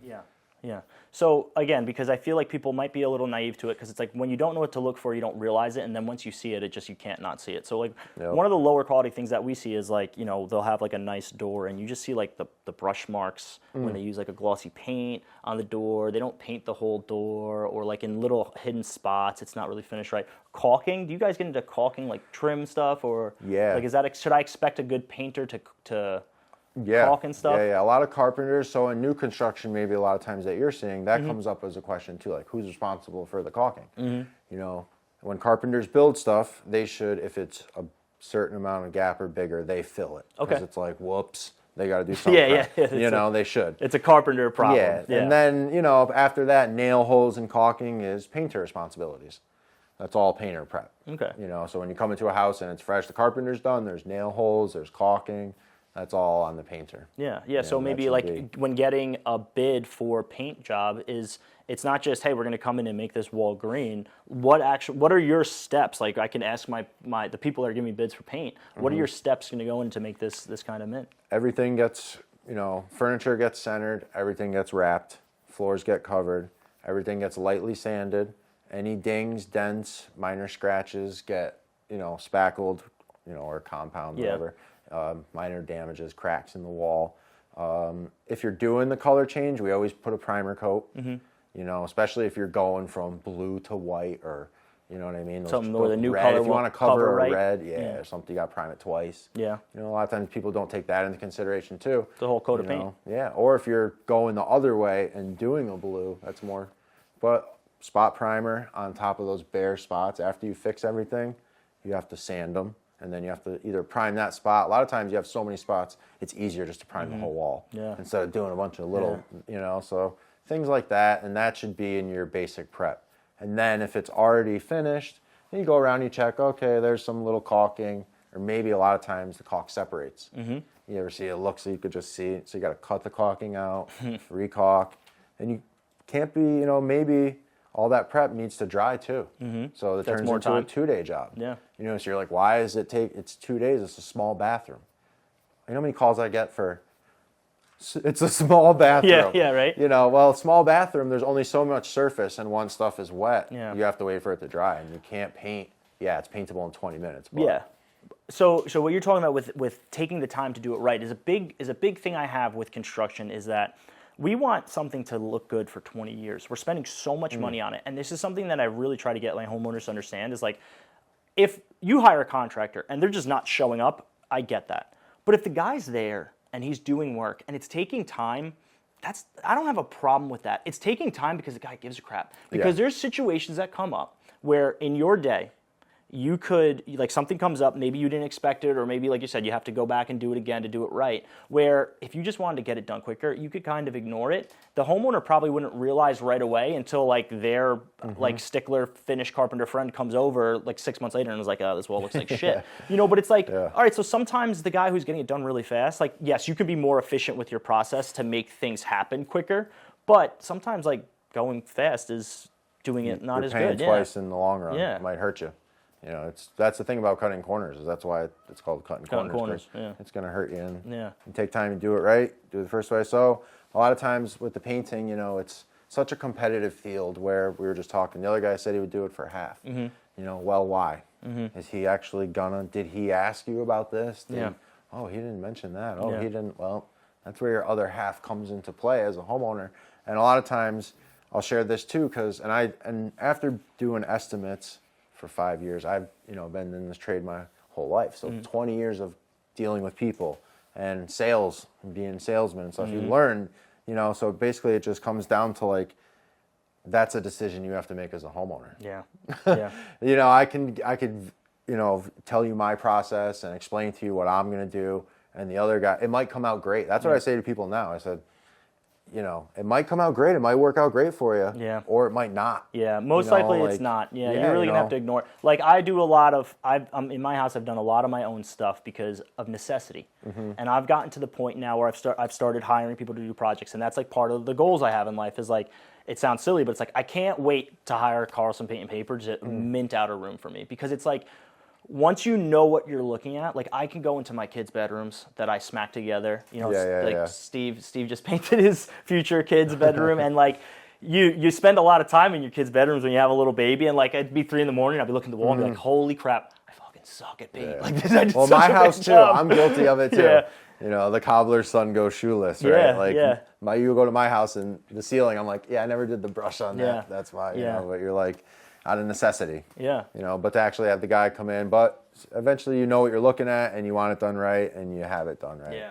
Yeah. Yeah. So again, because I feel like people might be a little naive to it, because it's like when you don't know what to look for, you don't realize it, and then once you see it, you can't not see it. So like one of the lower quality things that we see is like, they'll have like a nice door, and you just see like the brush marks when they use like a glossy paint on the door. They don't paint the whole door, or like in little hidden spots, it's not really finished right. Caulking, do you guys get into caulking, like trim stuff, or like should I expect a good painter to caulk and stuff? Yeah. A lot of carpenters. So in new construction, maybe a lot of times that you're seeing, that comes up as a question too, like who's responsible for the caulking? When carpenters build stuff, they should, if it's a certain amount of gap or bigger, they fill it. Because it's like, whoops, they got to do something. They should. It's a carpenter problem. Yeah. And then, after that, nail holes and caulking is painter responsibilities. That's all painter prep. Okay. So when you come into a house and it's fresh, the carpenter's done, there's nail holes, there's caulking. That's all on the painter. Yeah. So maybe like when getting a bid for a paint job it's not just, hey, we're going to come in and make this wall green. What are your steps? Like I can ask the people that are giving me bids for paint, what are your steps going to go in to make this kind of mint? Everything gets, furniture gets centered, everything gets wrapped, floors get covered, everything gets lightly sanded. Any dings, dents, minor scratches get, spackled, or compound, whatever. Minor damages, cracks in the wall. If you're doing the color change, we always put a primer coat, especially if you're going from blue to white, or, you know what I mean? Something with a new red, color. if you want to cover right? a red, or something, you got to prime it twice. Yeah. A lot of times people don't take that into consideration too. The whole coat of paint. Yeah, or if you're going the other way and doing a blue, that's more. But spot primer on top of those bare spots, after you fix everything, you have to sand them. And then you have to either prime that spot. A lot of times you have so many spots, it's easier just to prime the whole wall instead of doing a bunch of little, so things like that. And that should be in your basic prep. And then if it's already finished, then you go around, you check, okay, there's some little caulking, or maybe a lot of times the caulk separates. You ever see it look so you could just see it? So you got to cut the caulking out, re-caulk. And you can't be, maybe all that prep needs to dry too. So it turns into a 2-day job. Yeah. So you're like, why does it take, it's 2 days, it's a small bathroom. You know how many calls I get for, it's a small bathroom. Yeah, right. Well, small bathroom, there's only so much surface, and once stuff is wet, you have to wait for it to dry, and you can't paint. Yeah, it's paintable in 20 minutes. But. Yeah. So what you're talking about with taking the time to do it right is a big thing I have with construction, is that we want something to look good for 20 years. We're spending so much money on it. And this is something that I really try to get my homeowners to understand, is like, if you hire a contractor and they're just not showing up, I get that. But if the guy's there and he's doing work and it's taking time, I don't have a problem with that. It's taking time because the guy gives a crap. Because there's situations that come up where in your day, you could, like, something comes up, maybe you didn't expect it, or maybe, like you said, you have to go back and do it again to do it right, where if you just wanted to get it done quicker, you could kind of ignore it. The homeowner probably wouldn't realize right away until, like, their, like, stickler, Finnish carpenter friend comes over, like, 6 months later and is like, oh, this wall looks like shit. But it's like, all right, so sometimes the guy who's getting it done really fast, like, yes, you could be more efficient with your process to make things happen quicker, but sometimes, like, going fast is doing it not as good. You're paying twice in the long run. It might hurt you. That's the thing about cutting corners, is that's why it's called cutting corners. It's going to hurt you. And you take time to do it right, do it the first way. So a lot of times with the painting, it's such a competitive field, where we were just talking. The other guy said he would do it for half. Well, why? Is he actually did he ask you about this? Oh, he didn't mention that. Oh, he didn't. Well, that's where your other half comes into play as a homeowner. And a lot of times, I'll share this too, and after doing estimates for 5 years, I've been in this trade my whole life. So 20 years of dealing with people and sales, and being a salesman and stuff. You learn, so basically it just comes down to, like, that's a decision you have to make as a homeowner. I could tell you my process and explain to you what I'm going to do, and the other guy, it might come out great. That's what I say to people now. I said, it might come out great. It might work out great for you. Or it might not. Most likely it's not. You're really going to have to ignore it. Like, I do a lot of, in my house, I've done a lot of my own stuff because of necessity. And I've gotten to the point now where I've started hiring people to do projects. And that's, like, part of the goals I have in life, is, like, it sounds silly, but it's like, I can't wait to hire Carlson Paint and Paper to mint out a room for me. Because it's like, once you know what you're looking at, like I can go into my kids' bedrooms that I smack together. You know, Steve just painted his future kid's bedroom, and like you spend a lot of time in your kids' bedrooms when you have a little baby, and like it'd be 3 a.m, I'd be looking at the wall and be like, holy crap, I fucking suck at painting. Like this. I did well, such my a house bad too. job. I'm guilty of it too. You know, the cobbler's son goes shoeless, right? You go to my house and the ceiling, I'm like, I never did the brush on that. That's why, you know, but you're like, out of necessity. You know, but to actually have the guy come in, but eventually you know what you're looking at and you want it done right and you have it done right.